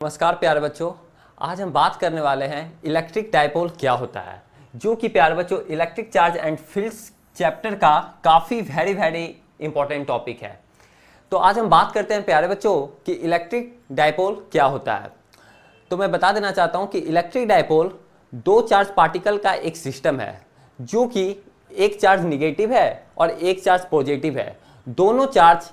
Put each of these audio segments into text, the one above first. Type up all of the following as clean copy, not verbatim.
नमस्कार प्यारे बच्चों। आज हम बात करने वाले हैं इलेक्ट्रिक डायपोल क्या होता है, जो कि प्यारे बच्चों electric charge and fields chapter का काफ़ी वेरी इंपॉर्टेंट टॉपिक है। तो आज हम बात करते हैं प्यारे बच्चों कि इलेक्ट्रिक डायपोल क्या होता है। तो मैं बता देना चाहता हूं कि इलेक्ट्रिक डायपोल दो चार्ज पार्टिकल का एक सिस्टम है, जो कि एक चार्ज निगेटिव है और एक चार्ज पॉजिटिव है। दोनों चार्ज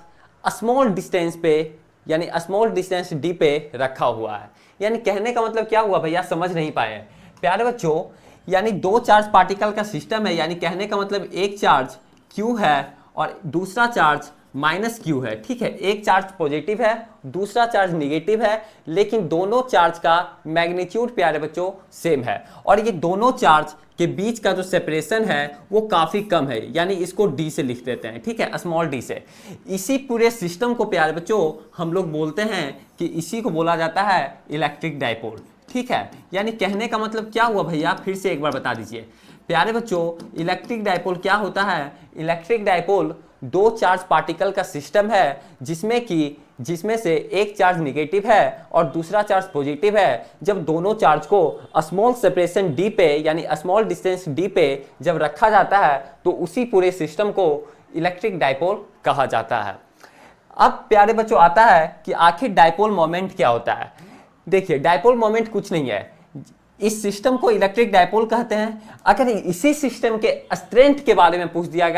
स्मॉल डिस्टेंस पे यानी स्मॉल डिस्टेंस डी पे रखा हुआ है। यानी कहने का मतलब क्या हुआ भैया, समझ नहीं पाए प्यारे बच्चों। यानी दो चार्ज पार्टिकल का सिस्टम है, यानी कहने का मतलब एक चार्ज Q है और दूसरा चार्ज माइनस Q है। ठीक है, एक चार्ज पॉजिटिव है, दूसरा चार्ज निगेटिव है, लेकिन दोनों चार्ज का मैग्नीट्यूड प्यारे बच्चों सेम है। और ये दोनों चार्ज के बीच का जो सेपरेशन है वो काफ़ी कम है, यानी इसको D से लिख देते हैं। ठीक है, स्मॉल d से। इसी पूरे सिस्टम को प्यारे बच्चों हम लोग बोलते हैं कि इसी को बोला जाता है इलेक्ट्रिक डायपोल। ठीक है, यानी कहने का मतलब क्या हुआ भैया, फिर से एक बार बता दीजिए प्यारे बच्चों। इलेक्ट्रिक डायपोल क्या होता है? इलेक्ट्रिक डायपोल दो चार्ज पार्टिकल का सिस्टम है, जिसमें से एक चार्ज निगेटिव है और दूसरा चार्ज पॉजिटिव है। जब दोनों चार्ज को स्मॉल सेपरेशन d पे यानी स्मॉल डिस्टेंस d पे जब रखा जाता है तो उसी पूरे सिस्टम को इलेक्ट्रिक डायपोल कहा जाता है। अब प्यारे बच्चों आता है कि आखिर डायपोल मोमेंट क्या होता है। देखिए, डायपोल मोमेंट कुछ नहीं है, इस सिस्टम को इलेक्ट्रिक डायपोल कहते हैं। अगर इसी सिस्टम के स्ट्रेंथ के बारे में पूछ दिया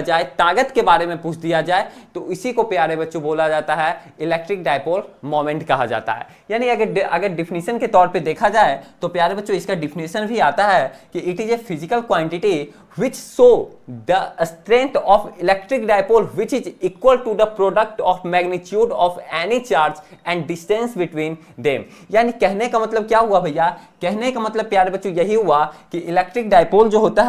जाए, ताकत के बारे में पूछ दिया जाए, तो इसी को प्यारे बच्चों बोला जाता है इलेक्ट्रिक डायपोल मोमेंट कहा जाता है। यानी अगर डिफिनीशन के तौर पे देखा जाए तो प्यारे बच्चों इसका डिफिनीशन भी आता है कि it is a physical quantity which show the strength of electric dipole which is equal to the product of magnitude of any charge and distance between them। यानी कहने का मतलब क्या हुआ भैया, कहने का मतलब प्यारे बच्चों यही हुआ कि इलेक्ट्रिक डायपोल जो होता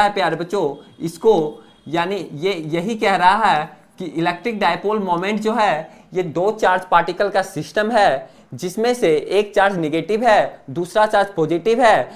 है प्यारे बच्चों, इसको यानी ये यही कह रहा है कि इलेक्ट्रिक डायपोल मोमेंट जो है ये दो चार्ज पार्टिकल का सिस्टम है, जिसमें से एक चार्ज निगेटिव है, दूसरा चार्ज पॉजिटिव है,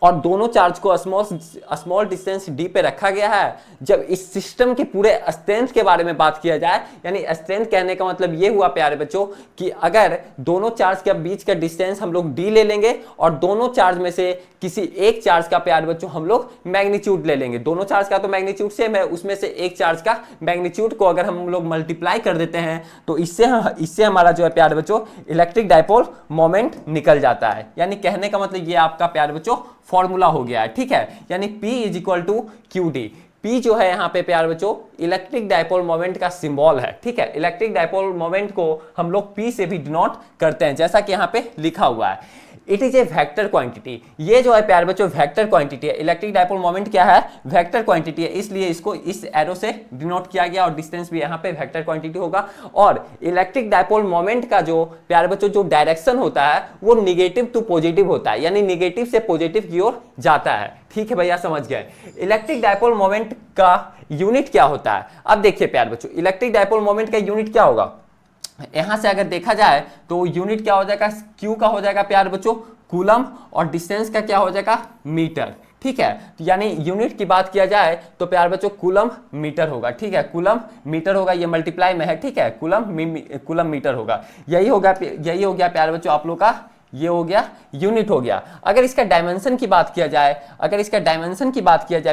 और दोनों चार्ज को स्मॉल डिस्टेंस d पे रखा गया है। जब इस सिस्टम के पूरे स्ट्रेंथ के बारे में बात किया जाए, यानी स्ट्रेंथ कहने का मतलब ये हुआ प्यारे बच्चों कि अगर दोनों चार्ज के बीच का डिस्टेंस हम लोग d ले लेंगे और दोनों चार्ज में से किसी एक चार्ज का प्यारे बच्चों हम लोग मैग्नीट्यूड ले लेंगे। दोनों चार्ज का तो मैग्नीट्यूड सेम है, उसमें से एक चार्ज का मैग्नीट्यूड को अगर हम लोग मल्टीप्लाई कर देते हैं तो इससे हमारा जो है प्यारे बच्चों इलेक्ट्रिक डायपोल मोमेंट निकल जाता है। यानी कहने का मतलब ये आपका प्यारे बच्चों फॉर्मूला हो गया है। ठीक है, यानी P is equal to q d. P जो है यहाँ पे प्यारे बच्चों इलेक्ट्रिक डायपोल मोमेंट का सिंबल है। ठीक है, इलेक्ट्रिक डायपोल मोमेंट को हम लोग P से भी डिनोट करते हैं, जैसा कि यहाँ पे लिखा हुआ है। It is a vector quantity. ये जो है प्यारे बच्चों वेक्टर क्वांटिटी है। इलेक्ट्रिक डायपोल मोमेंट क्या है? वेक्टर क्वांटिटी है, इसलिए इसको इस एरो से डिनोट किया गया और डिस्टेंस भी यहाँ पे वेक्टर क्वांटिटी होगा। और इलेक्ट्रिक डायपोल मोमेंट का जो प्यारे बच्चों जो डायरेक्शन होता है वो निगेटिव टू पॉजिटिव होता है, यानी निगेटिव से पॉजिटिव की ओर जाता है। ठीक है भैया, समझ गए। इलेक्ट्रिक डायपोल मोमेंट का यूनिट क्या होता है? अब देखिए प्यारे बच्चों, इलेक्ट्रिक डायपोल मोमेंट का यूनिट क्या होगा? यहां से अगर देखा जाए तो यूनिट क्या हो जाएगा? Q का हो जाएगा प्यारे बच्चों कूलम, और डिस्टेंस का क्या हो जाएगा? मीटर। ठीक है, तो यानी यूनिट की बात किया जाए तो प्यारे बच्चों कूलम मीटर होगा। ठीक है, कूलम मीटर होगा, ये मल्टीप्लाई में है। ठीक है, कूलम मीटर होगा। यही हो गया प्यारे बच्चों आप लोग का, ये हो गया यूनिट हो गया। अगर इसका डायमेंशन की बात किया जाए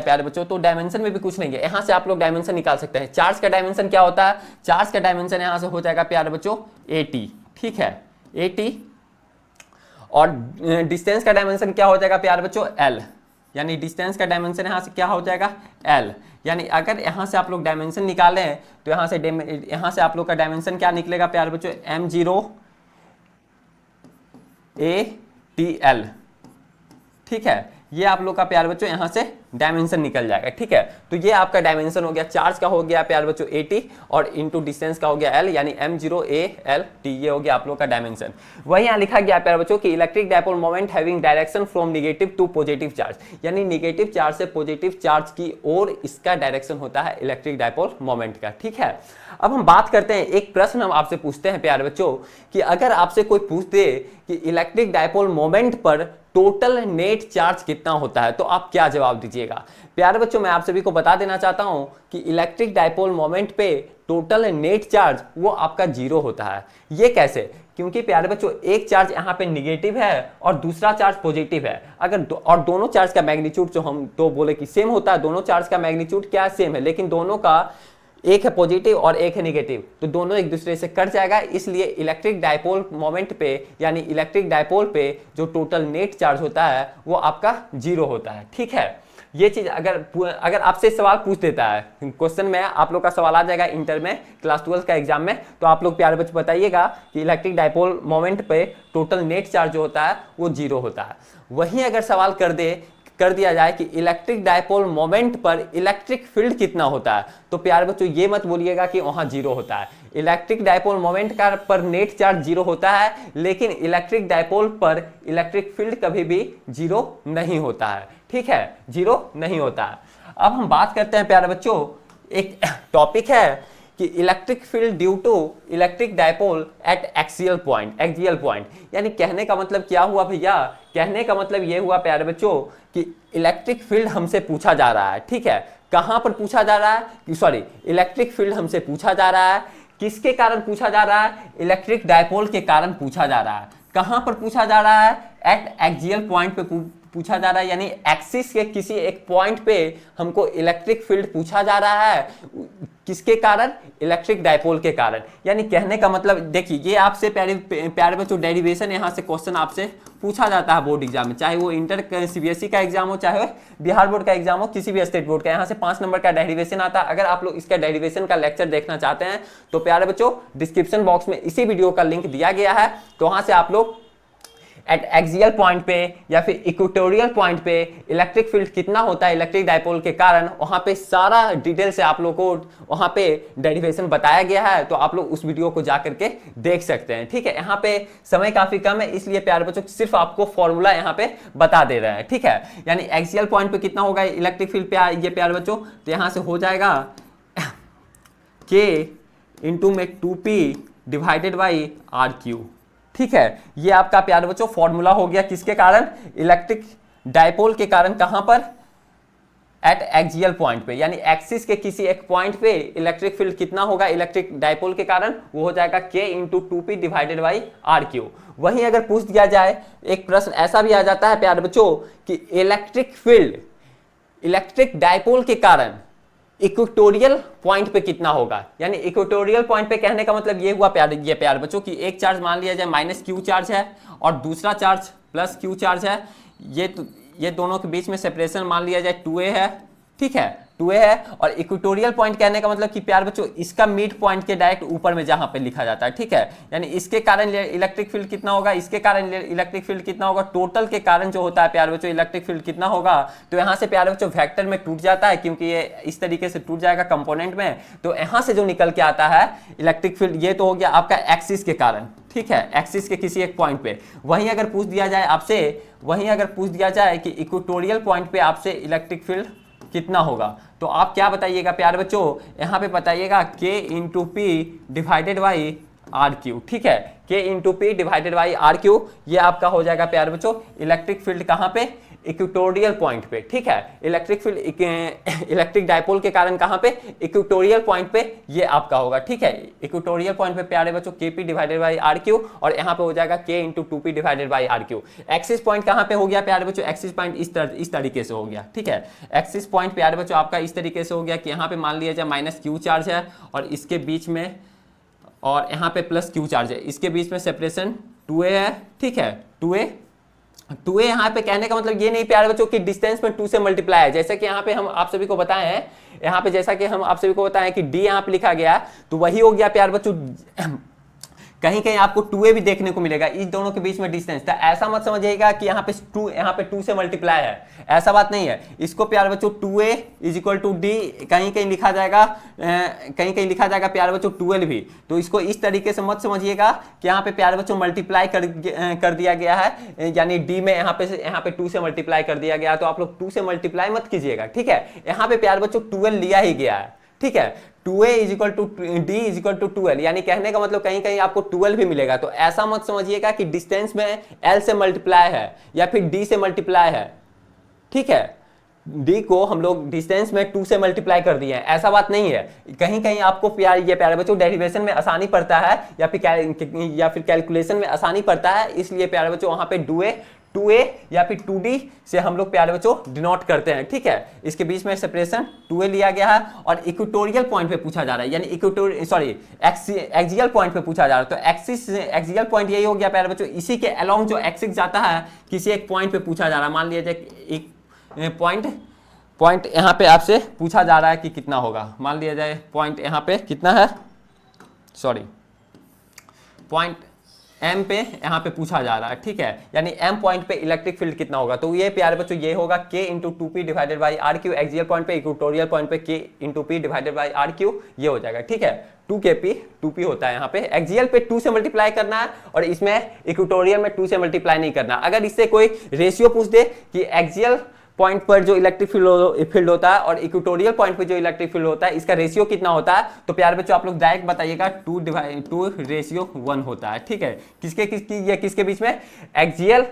प्यारे बच्चों, तो डायमेंशन में भी कुछ नहीं है। यहां से आप लोग डायमेंशन निकाल सकते हैं। चार्ज का डायमेंशन क्या होता है? चार्ज का डायमेंशन यहां से हो जाएगा प्यारे बच्चों 80। ठीक है, 80। और डिस्टेंस का डायमेंशन क्या हो जाएगा प्यारे बच्चों? L। यानी डिस्टेंस का डायमेंशन यहां से क्या हो जाएगा? L। यानी अगर यहां से आप लोग डायमेंशन निकालें तो यहां से आप लोग का डायमेंशन क्या निकलेगा प्यारे बच्चों? M0 ATL। ठीक है, ये आप लोग का प्यारे बच्चों यहां से डायमेंशन निकल जाएगा। ठीक है, तो ये आपका डायमेंशन हो गया। चार्ज का हो गया प्यारे बच्चों 80 और इनटू डिस्टेंस का हो गया L, यानी M0ALT। ये हो गया आप लोग का डायमेंशन। वही यहाँ लिखा गया प्यारे बच्चों कि electric dipole moment having direction from negative to positive charge, यानी नेगेटिव चार्ज से पॉजिटिव चार्ज की ओर इसका डायरेक्शन होता है इलेक्ट्रिक डायपोल मोमेंट का। ठीक है, अब हम बात करते हैं, एक प्रश्न हम आपसे पूछते हैं प्यारे बच्चों कि अगर आपसे कोई पूछ दे कि इलेक्ट्रिक डायपोल मोमेंट पर टोटल नेट चार्ज कितना होता है, तो आप क्या जवाब दीजिए? लीजिएगा। प्यारे बच्चों, मैं आप सभी को बता देना चाहता हूं कि इलेक्ट्रिक डायपोल मोमेंट पे टोटल नेट चार्ज वो आपका जीरो होता है। ये कैसे? क्योंकि प्यारे बच्चों एक चार्ज यहाँ पे निगेटिव है और दूसरा चार्ज पॉजिटिव है। अगर और दोनों चार्ज का मैग्नीट्यूड जो हम तो बोले कि सेम होता है, दोनों चार्ज का मैग्नीट्यूड क्या सेम है, लेकिन दोनों का एक है पॉजिटिव और एक है नेगेटिव, तो दोनों एक दूसरे से कट जाएगा। इसलिए इलेक्ट्रिक डायपोल मोमेंट पे यानी इलेक्ट्रिक डायपोल पे जो टोटल नेट चार्ज होता है वो आपका जीरो होता है। ठीक है, ये चीज अगर आपसे सवाल पूछ देता है, क्वेश्चन में आप लोग का सवाल आ जाएगा इंटर में क्लास 12 का एग्जाम में, तो आप लोग प्यारे बच्चे बताइएगा कि इलेक्ट्रिक डायपोल मोमेंट पे टोटल नेट चार्ज जो होता है वो जीरो होता है। वहीं अगर सवाल कर दिया जाए कि इलेक्ट्रिक डायपोल मोमेंट पर इलेक्ट्रिक फील्ड कितना होता है, तो प्यारे बच्चों ये मत बोलिएगा कि वहां जीरो होता है। इलेक्ट्रिक डायपोल मोमेंट का पर नेट चार्ज जीरो होता है, लेकिन इलेक्ट्रिक डायपोल पर इलेक्ट्रिक फील्ड कभी भी जीरो नहीं होता है। ठीक है, जीरो नहीं होता है। अब हम बात करते हैं प्यारे बच्चों, एक टॉपिक है कि electric field due to electric dipole at axial point. यानी कहने का मतलब क्या हुआ भैया? कहने का मतलब ये हुआ प्यारे बच्चों कि इलेक्ट्रिक फील्ड हमसे पूछा जा रहा है। ठीक है, कहां पर पूछा जा रहा है? सॉरी, इलेक्ट्रिक फील्ड हमसे पूछा जा रहा है, किसके कारण पूछा जा रहा है? इलेक्ट्रिक डायपोल के कारण पूछा जा रहा है। कहां पर पूछा जा रहा है? एट एक्सियल पॉइंट पे पूछा जा रहा है, यानी एक्सिस के किसी एक पॉइंट पे हमको इलेक्ट्रिक फील्ड पूछा जा रहा है। किसके कारण? इलेक्ट्रिक डायपोल के कारण। यानी कहने का मतलब देखिए, ये आपसे प्यारे बच्चों डेरिवेशन यहाँ से क्वेश्चन आपसे पूछा जाता है बोर्ड एग्जाम में, चाहे वो इंटर सीबीएसई का एग्जाम हो, चाहे बिहार बोर्ड का एग्जाम हो, किसी भी स्टेट बोर्ड का। यहाँ से 5 नंबर का डेरिवेशन आता है। अगर आप लोग इसका डेरिवेशन का लेक्चर देखना चाहते हैं तो प्यारे बच्चों डिस्क्रिप्शन बॉक्स में इसी वीडियो का लिंक दिया गया है, तो वहां से आप लोग एट एक्सियल पॉइंट पे या फिर इक्वेटोरियल पॉइंट पे इलेक्ट्रिक फील्ड कितना होता है इलेक्ट्रिक डायपोल के कारण, वहां पे सारा डिटेल से आप लोग को वहां पे डेरिवेशन बताया गया है, तो आप लोग उस वीडियो को जा करके देख सकते हैं। ठीक है, यहाँ पे समय काफी कम है, इसलिए प्यारे बच्चों सिर्फ आपको फॉर्मूला यहाँ पे बता दे रहे हैं। ठीक है, यानी एक्सियल पॉइंट पे कितना होगा इलेक्ट्रिक फील्ड पे ये प्यारे बच्चों, तो यहाँ से हो जाएगा K इंटू में 2P डिवाइडेड बाई RQ। ठीक है, ये आपका प्यारे बच्चों फॉर्मूला हो गया किसके कारण? इलेक्ट्रिक डायपोल के कारण। कहां पर? एट एक्सियल पॉइंट पे, यानी एक्सिस के किसी एक पॉइंट पे इलेक्ट्रिक फील्ड कितना होगा इलेक्ट्रिक डायपोल के कारण, वो हो जाएगा K into 2P divided by RQ। वहीं अगर पूछ दिया जाए, एक प्रश्न ऐसा भी आ जाता है प्यारे बच्चों कि इलेक्ट्रिक फील्ड इलेक्ट्रिक डायपोल के कारण इक्वेटोरियल पॉइंट पे कितना होगा। यानी इक्वेटोरियल पॉइंट पे कहने का मतलब ये हुआ प्यारे बच्चों कि एक चार्ज मान लिया जाए माइनस क्यू चार्ज है और दूसरा चार्ज प्लस क्यू चार्ज है, ये दोनों के बीच में सेपरेशन मान लिया जाए 2a है। ठीक है, 2a है। और इक्वेटोरियल पॉइंट कहने का मतलब कि प्यारे बच्चों इसका मिड पॉइंट के डायरेक्ट ऊपर में जहां पे लिखा जाता है। ठीक है, यानी इसके कारण इलेक्ट्रिक फील्ड कितना होगा, इसके कारण इलेक्ट्रिक फील्ड कितना होगा, टोटल के कारण जो होता है प्यारे बच्चों इलेक्ट्रिक फील्ड कितना होगा। तो यहाँ से प्यारे बच्चों वेक्टर में टूट जाता है, क्योंकि ये इस तरीके से टूट जाएगा कंपोनेंट में, तो यहाँ से जो निकल के आता है इलेक्ट्रिक फील्ड, ये तो हो गया आपका एक्सिस के कारण। ठीक है, एक्सिस के किसी एक पॉइंट पे। वहीं अगर पूछ दिया जाए कि इक्वेटोरियल पॉइंट पे आपसे इलेक्ट्रिक फील्ड कितना होगा, तो आप क्या बताइएगा प्यारे बच्चों? यहाँ पे बताइएगा K into P divided by RQ। ठीक है, K into P divided by RQ, ये आपका हो जाएगा प्यारे बच्चों इलेक्ट्रिक फील्ड कहाँ पे? इक्वेटोरियल पॉइंट पे। ठीक है, इलेक्ट्रिक फील्ड इलेक्ट्रिक डायपोल के कारण कहाँ पे? इक्वेटोरियल पॉइंट पे ये आपका होगा। ठीक है, इक्वेटोरियल पॉइंट पे प्यारे बच्चों KP डिवाइडेड बाई RQ, और यहाँ पे हो जाएगा K into 2P divided by RQ। Axis point कहाँ पे हो गया प्यारे बच्चों? एक्सिस पॉइंट इस तरीके से हो गया। ठीक है, एक्सिस पॉइंट प्यारे बच्चों आपका इस तरीके से हो गया कि यहाँ पे मान लिया जाए माइनस क्यू चार्ज है और इसके बीच में, और यहाँ पे प्लस क्यू चार्ज है, इसके बीच में सेपरेशन 2a है। ठीक है, 2a यहाँ पे कहने का मतलब ये नहीं प्यारे बच्चों कि डिस्टेंस में 2 से मल्टीप्लाई है, जैसे कि यहाँ पे हम आप सभी को बताए हैं, यहाँ पे जैसा कि हम आप सभी को बताएं कि d यहाँ पे लिखा गया, तो वही हो गया प्यारे बच्चों। कहीं कहीं आपको 2a भी देखने को मिलेगा, इस दोनों के बीच में डिस्टेंस। तो ऐसा मत समझिएगा कि यहाँ पे 2 से मल्टीप्लाई है, ऐसा बात नहीं है। इसको प्यारे बच्चों 2a is equal to d कहीं कहीं लिखा जाएगा, प्यारे बच्चों 12 भी। तो इसको इस तरीके से मत समझिएगा कि यहाँ पे प्यारे बच्चों मल्टीप्लाई कर दिया गया है, यानी d में यहाँ पे 2 से मल्टीप्लाई कर दिया गया, तो आप लोग 2 से मल्टीप्लाई मत कीजिएगा। ठीक है, यहाँ पे प्यारे बच्चों 12 लिया ही गया है। ठीक है, 2a is equal to d is equal to 12, यानी कहने का मतलब कहीं कहीं आपको 12 भी मिलेगा। तो ऐसा मत समझिएगा कि डिस्टेंस में l से मल्टीप्लाई है या फिर d से मल्टीप्लाई है। ठीक है, डी को हम लोग डिस्टेंस में 2 से मल्टीप्लाई कर दिए हैं, ऐसा बात नहीं है। कहीं कहीं आपको ये प्यारे बच्चों डेरिवेशन में आसानी पड़ता है या फिर कैलकुलेशन में आसानी पड़ता है, इसलिए प्यारे बच्चों वहां पे 2a या फिर 2d से हम लोग प्यारे बच्चों डिनोट करते हैं, ठीक है। इसके बीच में सेपरेशन 2a लिया गया है और इक्वेटोरियल पॉइंट पे पूछा जा रहा है, यानी एक्सियल पॉइंट पे पूछा जा रहा है। तो एक्सियल पॉइंट यही हो गया प्यारे बच्चों, इसी के अलोंग जो एक्सिस जाता है किसी एक पॉइंट पे पूछा जा रहा है। मान लिया जाए एक पॉइंट यहाँ पे आपसे पूछा जा रहा है कि कितना होगा, मान लिया जाए पॉइंट यहाँ पे कितना है, पॉइंट M पे यहाँ पे पूछा जा रहा है, ठीक है। यानी M पॉइंट पे इलेक्ट्रिक फील्ड कितना होगा, तो ये प्यारे बच्चों ये होगा K into 2P divided by RQ। Axial point पे इक्वेटोरियल पॉइंट पे K into P divided by RQ ये हो जाएगा, ठीक है। 2P होता है यहाँ पे, एक्सियल पे 2 से मल्टीप्लाई करना है और इसमें इक्वेटोरियल में 2 से मल्टीप्लाई नहीं करना। अगर इससे कोई रेशियो पूछ दे कि एक्सियल पॉइंट पर जो इलेक्ट्रिक फील्ड होता है और इक्वेटोरियल पॉइंट पर जो इलेक्ट्रिक फील्ड होता है, इसका रेशियो कितना होता है, तो प्यारे बच्चों आप लोग डायरेक्ट बताइएगा 2:1 होता है, ठीक है। किसके बीच में, एक्सियल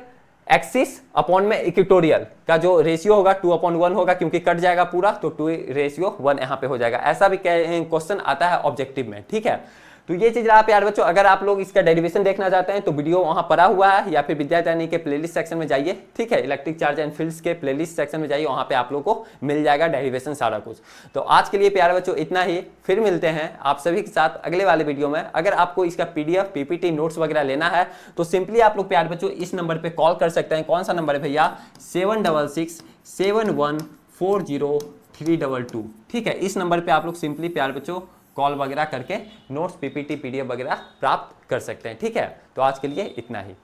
एक्सिस अपॉन में इक्वेटोरियल का जो रेशियो होगा 2/1 होगा, क्योंकि कट जाएगा पूरा तो 2:1 यहाँ पे हो जाएगा। ऐसा भी क्वेश्चन आता है ऑब्जेक्टिव में, ठीक है। तो ये चीज रहा प्यारे बच्चों। अगर आप लोग इसका डेरिवेशन देखना चाहते हैं तो वीडियो वहां पड़ा हुआ है, या फिर विद्यादानी के प्लेलिस्ट सेक्शन में जाइए, ठीक है। इलेक्ट्रिक चार्ज एंड फील्ड्स के प्लेलिस्ट सेक्शन में जाइए, वहां पे आप लोग को मिल जाएगा डेरिवेशन सारा कुछ। तो आज के लिए प्यारे बच्चों इतना ही, फिर मिलते हैं आप सभी के साथ अगले वाले वीडियो में। अगर आपको इसका PDF PPT नोट्स वगैरह लेना है तो सिंपली आप लोग प्यारे बच्चों इस नंबर पर कॉल कर सकते हैं। कौन सा नंबर है भैया, 766714032, ठीक है। इस नंबर पे आप लोग सिंपली प्यारे बच्चों कॉल वगैरह करके नोट्स PPT PDF वगैरह प्राप्त कर सकते हैं, ठीक है। तो आज के लिए इतना ही।